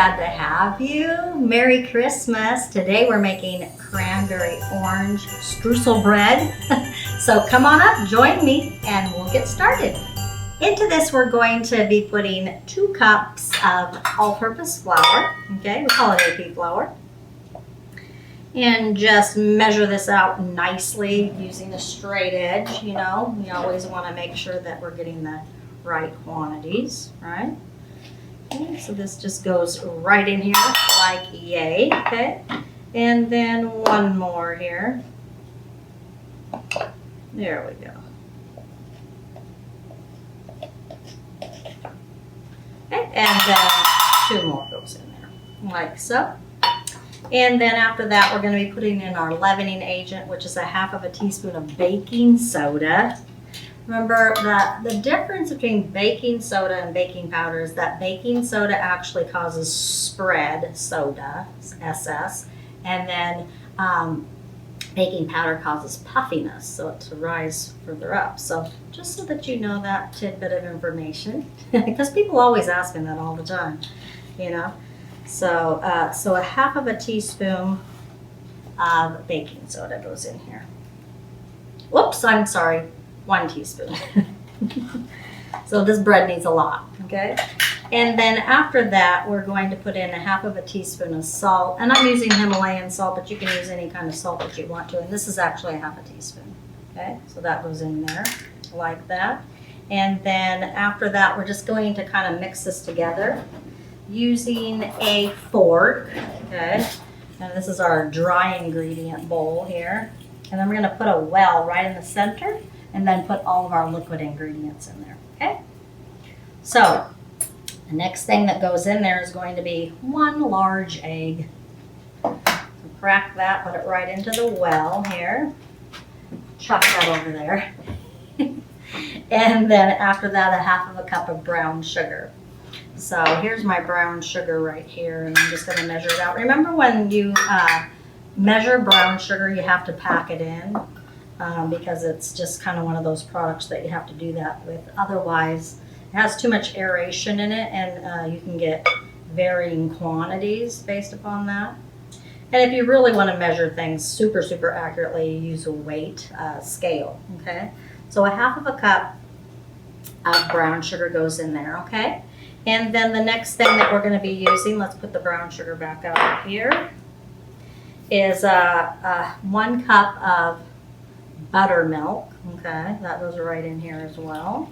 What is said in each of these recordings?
glad to have you. Merry Christmas. Today we're making cranberry orange streusel bread. So come on up, join me, and we'll get started. Into this we're going to be putting 2 cups of all-purpose flour. Okay, we call it AP flour. And just measure this out nicely using a straight edge. You know, we always want to make sure that we're getting the right quantities, right? Okay, so this just goes right in here like yay, okay? And then one more here. There we go. Okay, and then 2 more goes in there, like so. And then after that, we're going to be putting in our leavening agent, which is 1/2 teaspoon of baking soda. Remember that the difference between baking soda and baking powder is that baking soda actually causes spread, soda, SS, and then baking powder causes puffiness, so it to rise further up. So just so that you know that tidbit of information, because people always ask me that all the time, you know. So, so 1/2 teaspoon of baking soda goes in here. Whoops, I'm sorry. 1 teaspoon. So this bread needs a lot, okay? And then after that, we're going to put in 1/2 teaspoon of salt. And I'm using Himalayan salt, but you can use any kind of salt that you want to. And this is actually 1/2 teaspoon, okay? So that goes in there like that. And then after that, we're just going to kind of mix this together using a fork, okay? And this is our dry ingredient bowl here. And then we're going to put a well right in the center, and then put all of our liquid ingredients in there, okay? So, the next thing that goes in there is going to be 1 large egg. So crack that, put it right into the well here. Chuck that over there. And then after that, 1/2 cup of brown sugar. So here's my brown sugar right here, and I'm just gonna measure it out. Remember when you measure brown sugar, you have to pack it in. Because it's just kind of one of those products that you have to do that with. Otherwise, it has too much aeration in it, and you can get varying quantities based upon that. And if you really want to measure things super accurately, you use a weight scale, okay? So 1/2 cup of brown sugar goes in there, okay? And then the next thing that we're going to be using, let's put the brown sugar back out here, is 1 cup of buttermilk, okay, that goes right in here as well.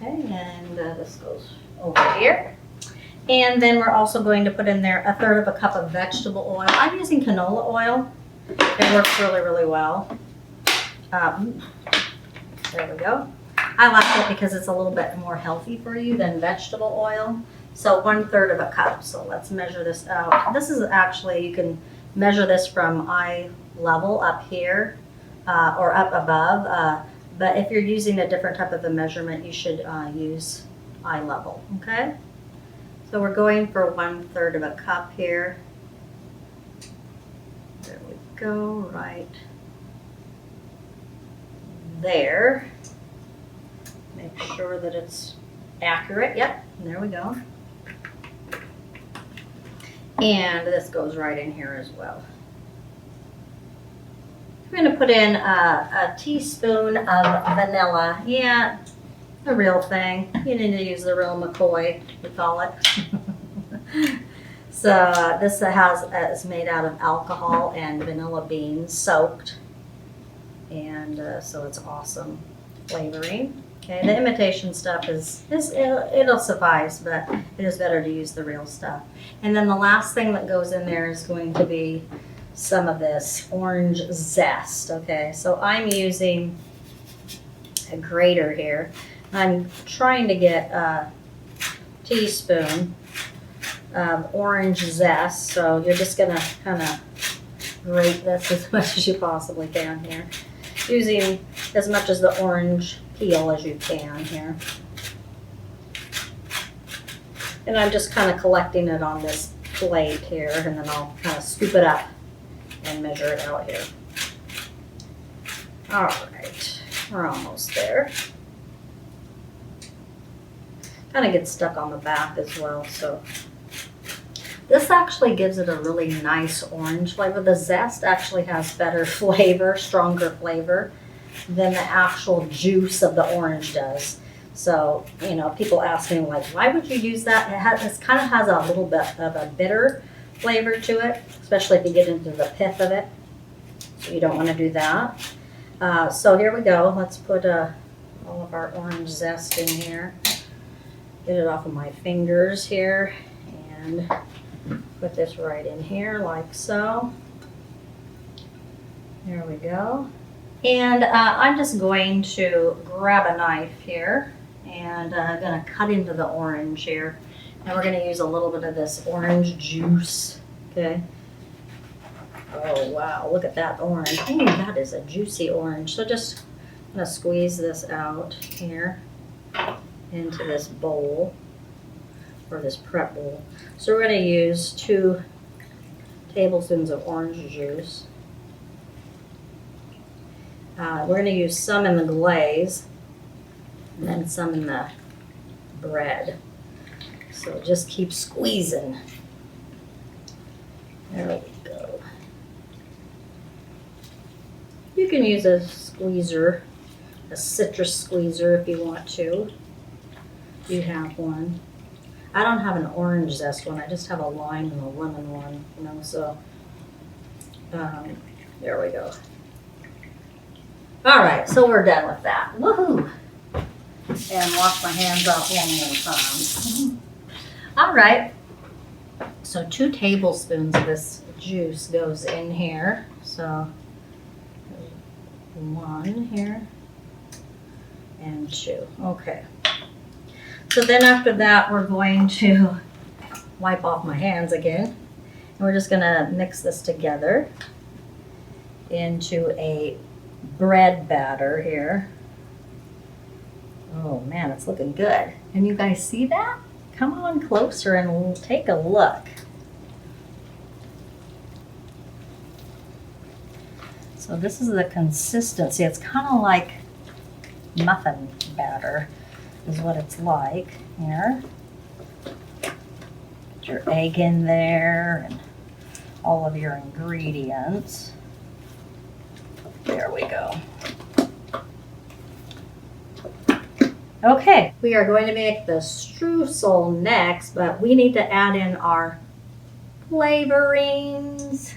Okay, and this goes over here. And then we're also going to put in there 1/3 cup of vegetable oil. I'm using canola oil. It works really well. There we go. I like it because it's a little bit more healthy for you than vegetable oil. So 1/3 cup. So let's measure this out. This is actually, you can measure this from eye level up here. Or up above, but if you're using a different type of a measurement, you should use eye level, okay? So we're going for 1/3 cup here. There we go, right there. Make sure that it's accurate, yep, there we go. And this goes right in here as well. We're going to put in a teaspoon of vanilla. Yeah, the real thing. You need to use the real McCoy, we call it. So this is made out of alcohol and vanilla beans soaked. And so it's awesome flavoring. Okay, the imitation stuff it'll suffice, but it is better to use the real stuff. And then the last thing that goes in there is going to be some of this orange zest, okay? So I'm using a grater here. I'm trying to get a teaspoon of orange zest, so you're just gonna kind of grate this as much as you possibly can here, using as much as the orange peel as you can here. And I'm just kind of collecting it on this plate here, and then I'll kind of scoop it up and measure it out here. All right, we're almost there. Kind of gets stuck on the back as well, so This actually gives it a really nice orange flavor. The zest actually has better flavor, stronger flavor than the actual juice of the orange does. So, you know, people ask me like, why would you use that? It kind of has a little bit of a bitter flavor to it, especially if you get into the pith of it. So you don't want to do that. So here we go. Let's put all of our orange zest in here. Get it off of my fingers here and put this right in here like so. There we go. And I'm just going to grab a knife here and I'm going to cut into the orange here. And we're going to use a little bit of this orange juice, okay? Oh, wow, look at that orange. Ooh, that is a juicy orange. So just going to squeeze this out here into this bowl, or this prep bowl. So we're going to use 2 tablespoons of orange juice. We're going to use some in the glaze and then some in the bread. So just keep squeezing. There we go. You can use a squeezer, a citrus squeezer if you want to. If you have one. I don't have an orange zest one. I just have a lime and a lemon one, you know, so there we go. All right, so we're done with that. Woohoo! And wash my hands off one more time. All right, so 2 tablespoons of this juice goes in here. So 1 here and 2. Okay. So then after that, we're going to wipe off my hands again. And we're just gonna mix this together into a bread batter here. Oh man, it's looking good. Can you guys see that? Come on closer and we'll take a look. So this is the consistency. It's kind of like muffin batter is what it's like here. Put your egg in there and all of your ingredients. There we go. Okay, we are going to make the streusel next, but we need to add in our flavorings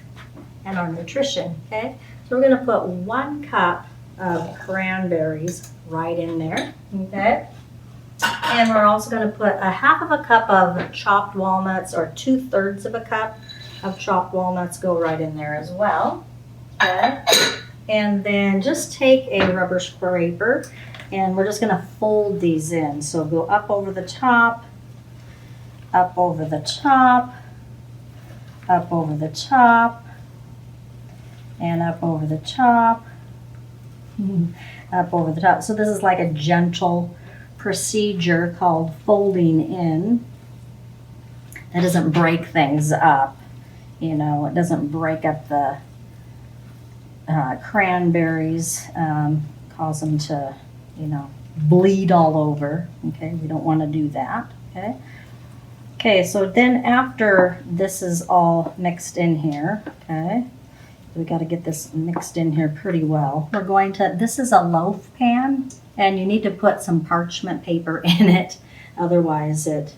and our nutrition, okay? So we're gonna put 1 cup of cranberries right in there, okay? And we're also gonna put a 1/2 cup of chopped walnuts, or 2/3 of a cup of chopped walnuts go right in there as well, okay? And then just take a rubber scraper and we're just gonna fold these in. So go up over the top, up over the top, up over the top, and up over the top, up over the top. So this is like a gentle procedure called folding in. That doesn't break things up, you know, it doesn't break up the cranberries, cause them to, you know, bleed all over. Okay, we don't want to do that. Okay. Okay, so then after this is all mixed in here, okay, we got to get this mixed in here pretty well. We're going to, this is a loaf pan, and you need to put some parchment paper in it, otherwise it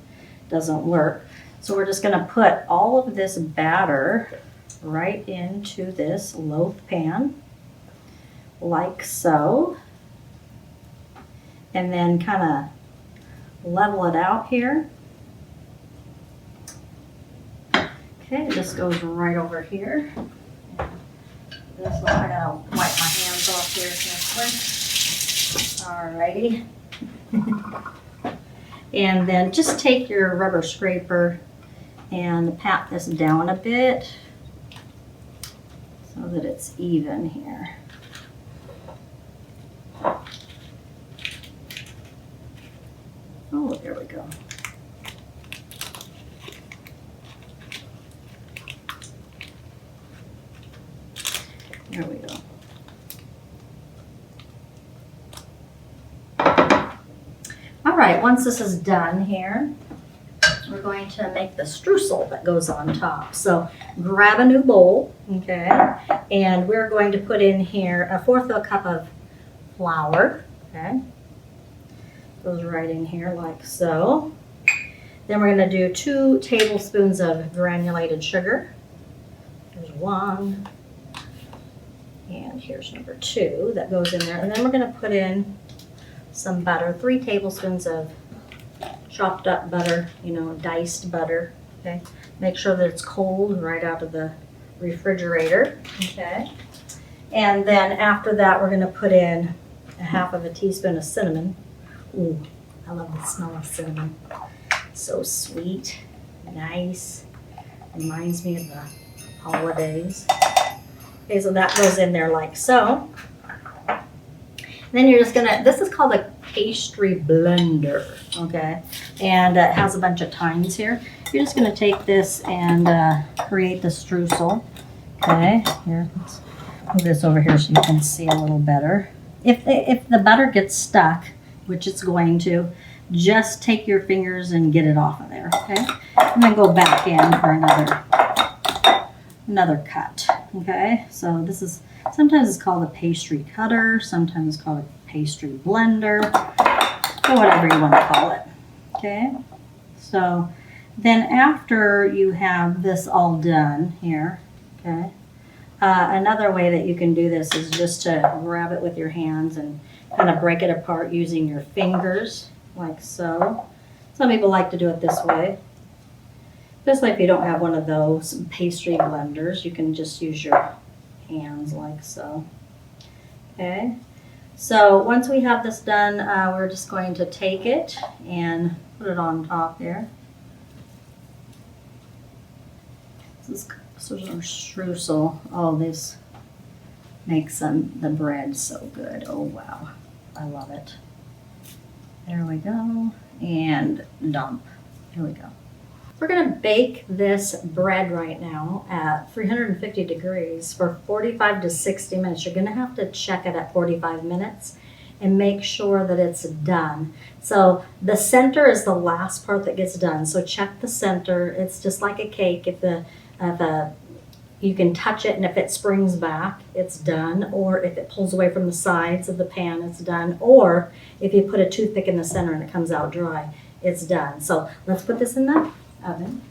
doesn't work. So we're just going to put all of this batter right into this loaf pan, like so, and then kind of level it out here. Okay, this goes right over here. This one, I gotta wipe my hands off here quick. Alrighty. And then just take your rubber scraper and pat this down a bit so that it's even here. Oh, there we go. There we go. All right, once this is done here, we're going to make the streusel that goes on top. So grab a new bowl, okay, and we're going to put in here 1/4 of a cup of flour, okay. Goes right in here like so. Then we're going to do 2 tablespoons of granulated sugar. There's 1. And here's number 2 that goes in there. And then we're going to put in some butter, 3 tablespoons of chopped up butter, you know, diced butter, okay. Make sure that it's cold right out of the refrigerator, okay. And then after that, we're going to put in 1/2 teaspoon of cinnamon. Ooh, I love the smell of cinnamon. So sweet, nice, reminds me of the holidays. Okay, so that goes in there like so. Then you're just gonna, this is called a pastry blender, okay? And it has a bunch of tines here. You're just gonna take this and create the streusel, okay? Here, let's move this over here so you can see a little better. If the butter gets stuck, which it's going to, just take your fingers and get it off of there, okay? And then go back in for another cut, okay? So this is, sometimes it's called a pastry cutter, sometimes it's called a pastry blender, or whatever you want to call it, okay? So then after you have this all done here, okay, another way that you can do this is just to grab it with your hands and kind of break it apart using your fingers, like so. Some people like to do it this way. Especially if you don't have one of those pastry blenders, you can just use your hands like so. Okay, so once we have this done, we're just going to take it and put it on top here. This is our streusel. Oh, this makes the bread so good. Oh wow, I love it. There we go, and dump. Here we go. We're going to bake this bread right now at 350 degrees for 45 to 60 minutes. You're going to have to check it at 45 minutes and make sure that it's done. So the center is the last part that gets done. So check the center. It's just like a cake. If you can touch it, and if it springs back, it's done. Or if it pulls away from the sides of the pan, it's done. Or if you put a toothpick in the center and it comes out dry, it's done. So let's put this in the oven.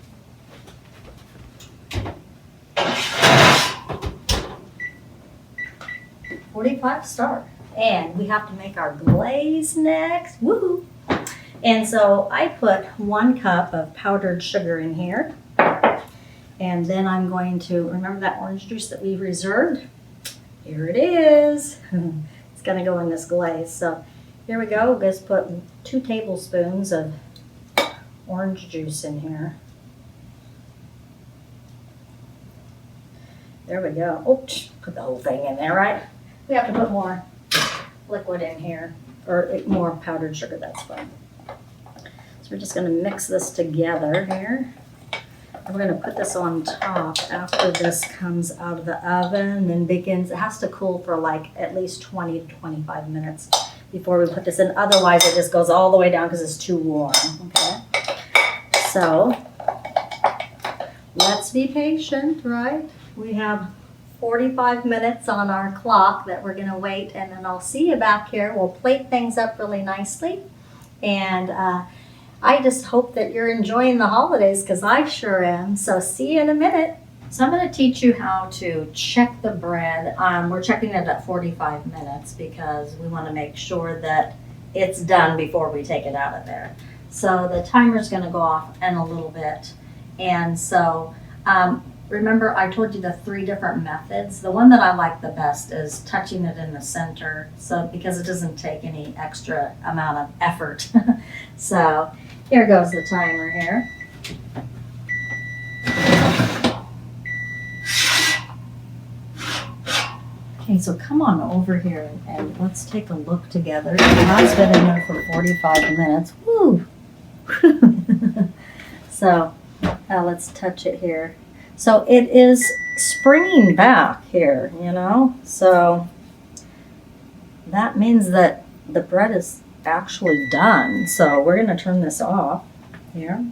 .45 start. And we have to make our glaze next. Woohoo! And so I put 1 cup of powdered sugar in here. And then I'm going to, remember that orange juice that we reserved? Here it is. It's going to go in this glaze. So here we go. We'll just put 2 tablespoons of orange juice in here. There we go. Oops, put the whole thing in there, right? We have to put more liquid in here, or more powdered sugar, that's fine. So we're just going to mix this together here. And we're going to put this on top after this comes out of the oven and begins. It has to cool for like at least 20 to 25 minutes before we put this in. Otherwise, it just goes all the way down because it's too warm, okay? So let's be patient, right? We have 45 minutes on our clock that we're going to wait, and then I'll see you back here. We'll plate things up really nicely, and I just hope that you're enjoying the holidays because I sure am. So see you in a minute. So I'm going to teach you how to check the bread. We're checking it at 45 minutes because we want to make sure that it's done before we take it out of there. So the timer's going to go off in a little bit. And so remember I told you the 3 different methods. The one that I like the best is touching it in the center, so because it doesn't take any extra amount of effort. So here goes the timer here. Okay, so come on over here and let's take a look together. I've been in there for 45 minutes. Woo! So let's touch it here. So it is springing back here, you know, so that means that the bread is actually done. So we're going to turn this off here.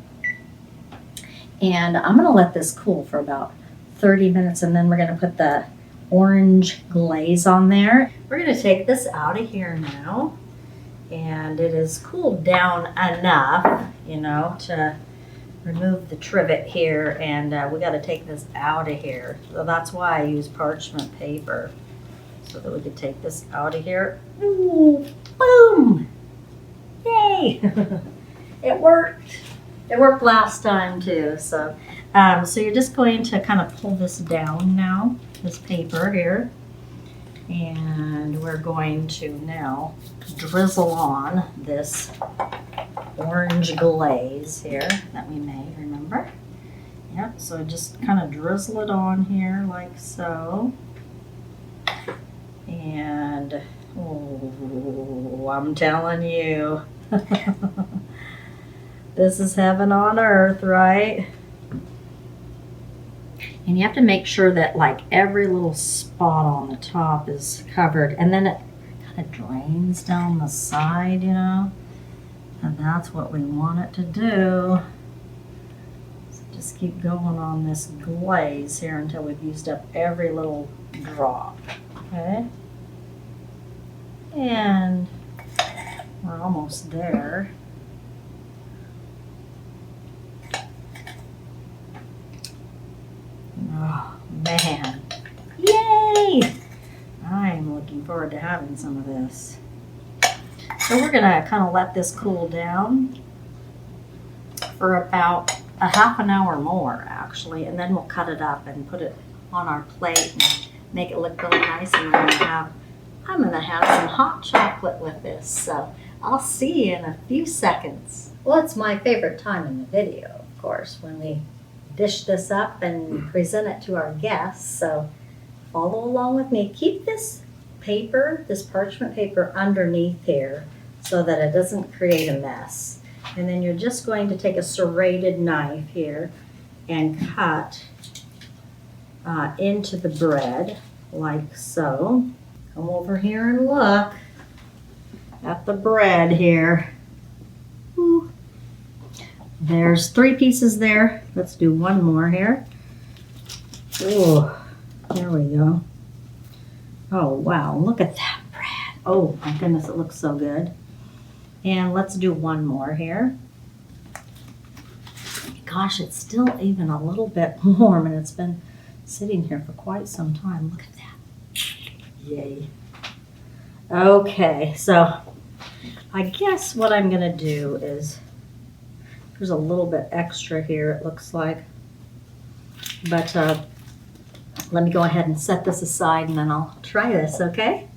And I'm gonna let this cool for about 30 minutes and then we're gonna put the orange glaze on there. We're gonna take this out of here now. And it is cooled down enough, you know, to remove the trivet here. And we gotta take this out of here. So that's why I use parchment paper, so that we could take this out of here. Ooh, boom! Yay! It worked. It worked last time too. So, so you're just going to kind of pull this down now, this paper here. And we're going to now drizzle on this orange glaze here that we made, remember? Yep, so just kind of drizzle it on here like so. And, oh, I'm telling you, this is heaven on earth, right? And you have to make sure that like every little spot on the top is covered, and then it kind of drains down the side, you know, and that's what we want it to do. So just keep going on this glaze here until we've used up every little drop, okay? And we're almost there. Oh man, yay! I'm looking forward to having some of this. So we're gonna kind of let this cool down for about a half an hour more actually, and then we'll cut it up and put it on our plate and make it look really nice. And I'm gonna have some hot chocolate with this, so I'll see you in a few seconds. Well, it's my favorite time in the video, of course, when we dish this up and present it to our guests. So follow along with me. Keep this paper, this parchment paper, underneath here so that it doesn't create a mess. And then you're just going to take a serrated knife here and cut into the bread like so. Come over here and look at the bread here. Ooh. There's 3 pieces there. Let's do one more here. Ooh, there we go. Oh, wow, look at that bread. Oh, my goodness, it looks so good. And let's do one more here. Gosh, it's still even a little bit warm, and it's been sitting here for quite some time. Look at that. Yay. Okay, so I guess what I'm going to do is, there's a little bit extra here, it looks like. But let me go ahead and set this aside and then I'll try this, okay?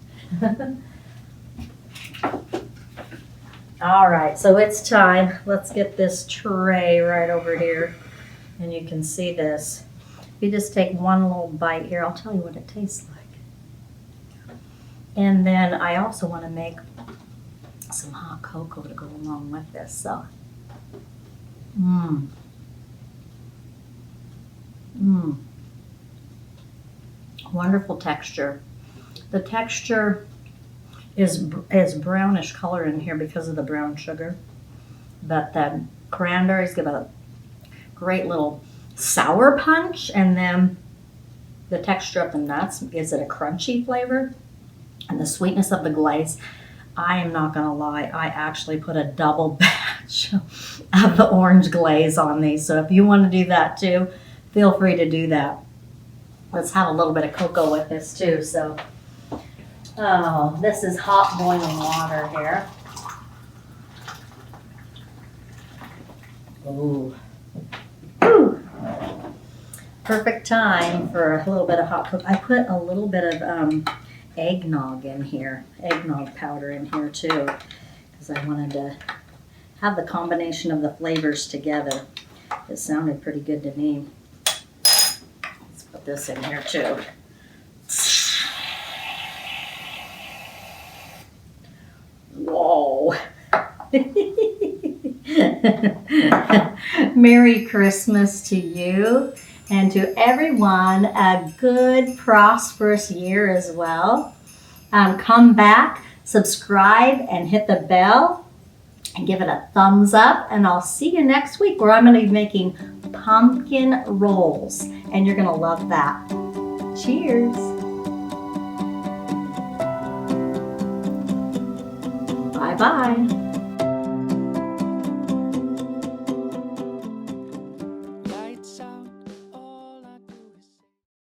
All right, so it's time. Let's get this tray right over here. And you can see this. If you just take one little bite here, I'll tell you what it tastes like. And then I also want to make some hot cocoa to go along with this, so. Wonderful texture. The texture is brownish color in here because of the brown sugar, but the cranberries give a great little sour punch, and then the texture of the nuts gives it a crunchy flavor, and the sweetness of the glaze. I am not gonna lie, I actually put a double batch of the orange glaze on these, so if you want to do that too, feel free to do that. Let's have a little bit of cocoa with this too. So, oh, this is hot boiling water here. Ooh. Ooh. Perfect time for a little bit of hot cocoa. I put a little bit of eggnog in here, eggnog powder in here too, because I wanted to have the combination of the flavors together. It sounded pretty good to me. Let's put this in here too. Whoa. Merry Christmas to you and to everyone. A good, prosperous year as well. Come back, subscribe, and hit the bell and give it a thumbs up. And I'll see you next week where I'm going to be making pumpkin rolls, and you're gonna love that. Cheers. Bye-bye.